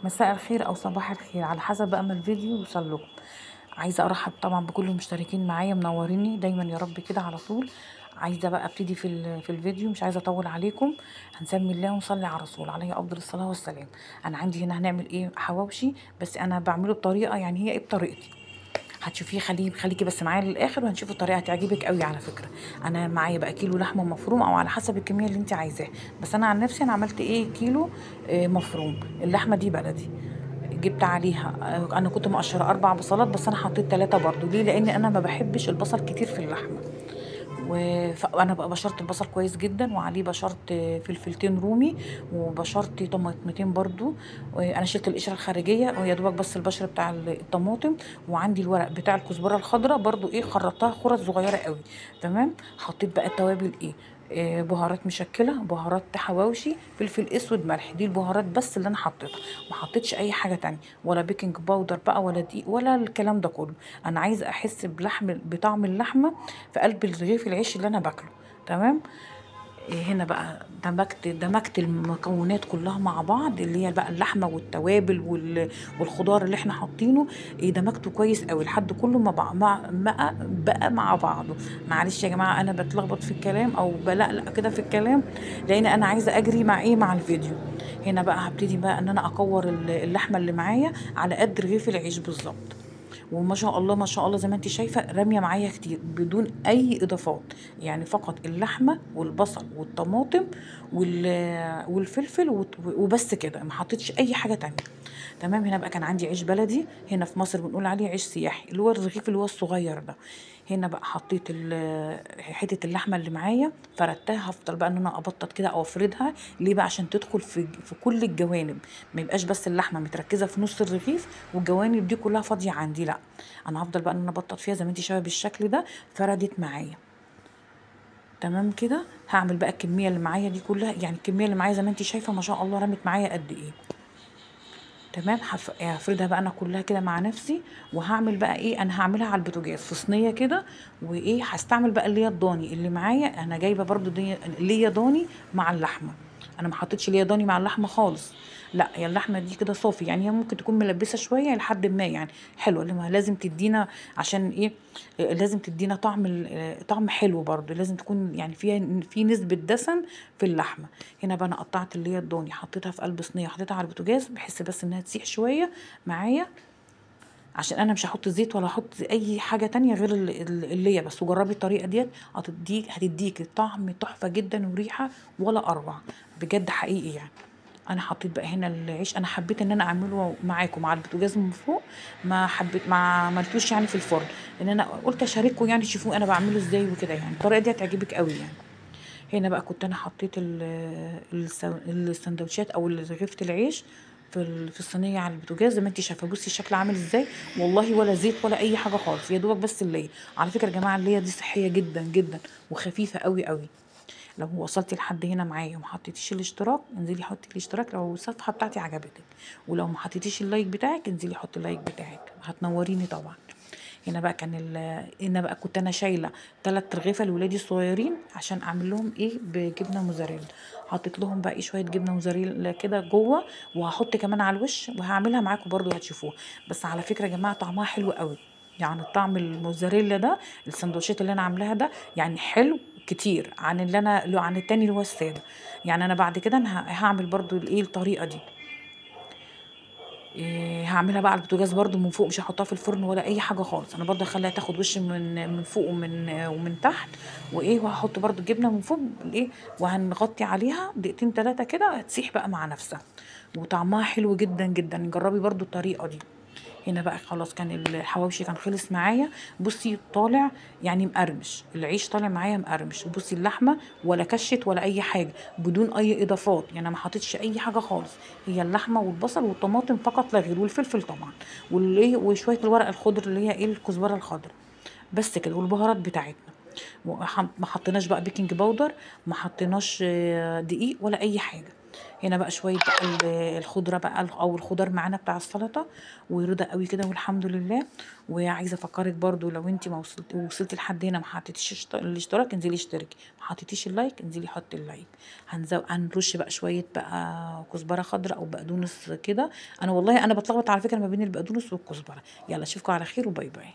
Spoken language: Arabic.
مساء الخير او صباح الخير على حسب بقى ما الفيديو يوصل لكم. عايزه ارحب طبعا بكل المشتركين معايا، منوريني دايما يا رب كده على طول. عايزه بقى ابتدي في الفيديو، مش عايزه اطول عليكم. هنسمي الله ونصلي على الرسول عليه افضل الصلاه والسلام. انا عندي هنا هنعمل ايه؟ حواوشي، بس انا بعمله بطريقه، يعني هي ايه بطريقتي هتشوفيه. خليكي بس معايا للاخر وهنشوف الطريقه، هتعجبك قوي على فكره. انا معايا بقى كيلو لحمه مفروم او على حسب الكميه اللي انت عايزاها، بس انا عن نفسي انا عملت ايه كيلو مفروم. اللحمه دي بلدي، جبت عليها انا كنت مقشره 4 بصلات، بس انا حطيت 3 برضو. ليه؟ لان انا ما بحبش البصل كتير في اللحمه. فانا بقى بشرت البصل كويس جدا، وعليه بشرت فلفلتين رومي، وبشرت طماطمتين برضو. انا شلت القشره الخارجيه ويا دوبك بس البشر بتاع الطماطم. وعندي الورق بتاع الكزبره الخضراء برضو، ايه خرطتها خرط صغيره قوي. تمام. حطيت بقى التوابل ايه، بهارات مشكله، بهارات حواوشي، فلفل اسود، ملح. دي البهارات بس اللي انا حطيتها. ما حطيتش اي حاجه تانية، ولا بيكنج باودر بقى، ولا دقيق، ولا الكلام ده كله. انا عايزه احس بطعم اللحمه في قلب رغيف العيش اللي انا باكله. تمام. هنا بقى دمجت المكونات كلها مع بعض، اللي هي بقى اللحمه والتوابل والخضار اللي احنا حاطينه. دمجته كويس قوي لحد كله بقى مع بعضه. معلش يا جماعه انا بتلخبط في الكلام او بلقلق كده في الكلام، لان انا عايزه اجري مع ايه مع الفيديو. هنا بقى هبتدي بقى ان انا اكور اللحمه اللي معايا على قد رغيف العيش بالظبط. وما شاء الله ما شاء الله زي ما انت شايفه راميه معايا كتير بدون اي اضافات. يعني فقط اللحمه والبصل والطماطم والفلفل وبس كده، ما حطيتش اي حاجه تانية. تمام. هنا بقى كان عندي عيش بلدي، هنا في مصر بنقول عليه عيش سياحي، اللي هو الرغيف اللي هو الصغير ده. هنا بقى حطيت حته اللحمه اللي معايا، فردتها. هفضل بقى ان انا ابطط كده او افردها. ليه بقى؟ عشان تدخل في كل الجوانب، ما يبقاش بس اللحمه متركزه في نص الرغيف والجوانب دي كلها فاضيه عندي، لا. انا هفضل بقى ان انا ابطط فيها زي ما انت شايفه بالشكل ده. فردت معايا. تمام كده. هعمل بقى الكميه اللي معايا دي كلها، يعني الكميه اللي معايا زي ما انت شايفه ما شاء الله رمت معايا قد ايه. تمام. هفردها بقى انا كلها كده مع نفسي. وهعمل بقى ايه، انا هعملها على البوتاجاز في صينيه كده. وايه، هستعمل بقى اللي هي الضاني اللي معايا. انا جايبه برضو دي اللي هي ضاني مع اللحمه. انا ما حطيتش اللي هي ضاني مع اللحمه خالص. لا، هي اللحمه دي كده صافي، يعني هي ممكن تكون ملبسه شويه لحد ما يعني حلوه، اللي ما لازم تدينا عشان ايه، لازم تدينا طعم طعم حلو برضو. لازم تكون يعني فيها في نسبه دسم في اللحمه. هنا بقى انا قطعت اللي هي الضاني، حطيتها في قلب صينيه، حطيتها على البوتاجاز بحيث بس انها تسيح شويه معايا. عشان انا مش هحط زيت ولا هحط اي حاجه تانية غير اللي هي بس. وجربي الطريقه ديت، هتديك طعم تحفه جدا وريحه ولا اروع. بجد حقيقي يعني. انا حطيت بقى هنا العيش، انا حبيت ان انا اعمله معاكم على البوتاجاز من فوق. ما عملتوش يعني في الفرن، لان انا قلت اشارككم يعني تشوفوا انا بعمله ازاي وكده. يعني الطريقه دي هتعجبك قوي يعني. هنا بقى كنت انا حطيت السندوتشات او رغيفة العيش في الصينيه على البوتاجاز زي ما انت شايفه. بصي الشكل عامل ازاي، والله ولا زيت ولا اي حاجه خالص، يا دوبك بس اللي على فكره يا جماعه اللي دي صحيه جدا جدا وخفيفه قوي قوي. لو وصلتي لحد هنا معايا وما حطيتيش الاشتراك، انزلي حطي الاشتراك لو الصفحه بتاعتي عجبتك. ولو ما حطيتيش اللايك بتاعك، انزلي حطي اللايك بتاعك، هتنوريني طبعا. هنا بقى كنت انا شايله 3 رغيفه لولادي الصغيرين عشان اعمل لهم ايه بجبنه موزاريلا. حطيت لهم بقى شويه جبنه موزاريلا كده جوه، وهحط كمان على الوش، وهعملها معاكم برضو هتشوفوها. بس على فكره يا جماعه طعمها حلو قوي. يعني طعم الموزاريلا ده، السندوتشات اللي انا عاملاها ده يعني حلو كتير عن عن التاني اللي هو الساده. يعني انا بعد كده انا هعمل برضو الايه الطريقه دي. هعملها بقى على البوتاجاز برضو من فوق، مش هحطها في الفرن ولا اي حاجه خالص. انا برضو هخليها تاخد وش من فوق ومن تحت. وهحط برضو الجبنه من فوق الايه، وهنغطي عليها دقيقتين 3 كده، هتسيح بقى مع نفسها. وطعمها حلو جدا جدا، جربي برضو الطريقه دي. هنا بقى خلاص كان الحواوشي كان خلص معايا. بصي طالع يعني مقرمش، العيش طالع معايا مقرمش. بصي اللحمه ولا كشت ولا اي حاجه، بدون اي اضافات. يعني ما حطيتش اي حاجه خالص. هي اللحمه والبصل والطماطم فقط لا غير، والفلفل طبعا، وشويه الورق الخضر اللي هي ايه الكزبره الخضراء. بس كده، والبهارات بتاعتنا. ما حطيناش بقى بيكنج باودر، ما حطيناش دقيق ولا اي حاجه. هنا بقى شويه بقى الخضره بقى او الخضار معانا بتاع السلطه، ورضا قوي كده والحمد لله. وعايزه افكرك برضو لو انت ما وصلتي لحد هنا ما حطيتيش الاشتراك انزلي اشتركي، ما حطيتيش اللايك انزلي حطي اللايك. هنرش بقى شويه بقى كزبره خضراء او بقدونس كده. انا والله انا بتلخبط على فكره ما بين البقدونس والكزبره. يلا اشوفكم على خير وباي باي.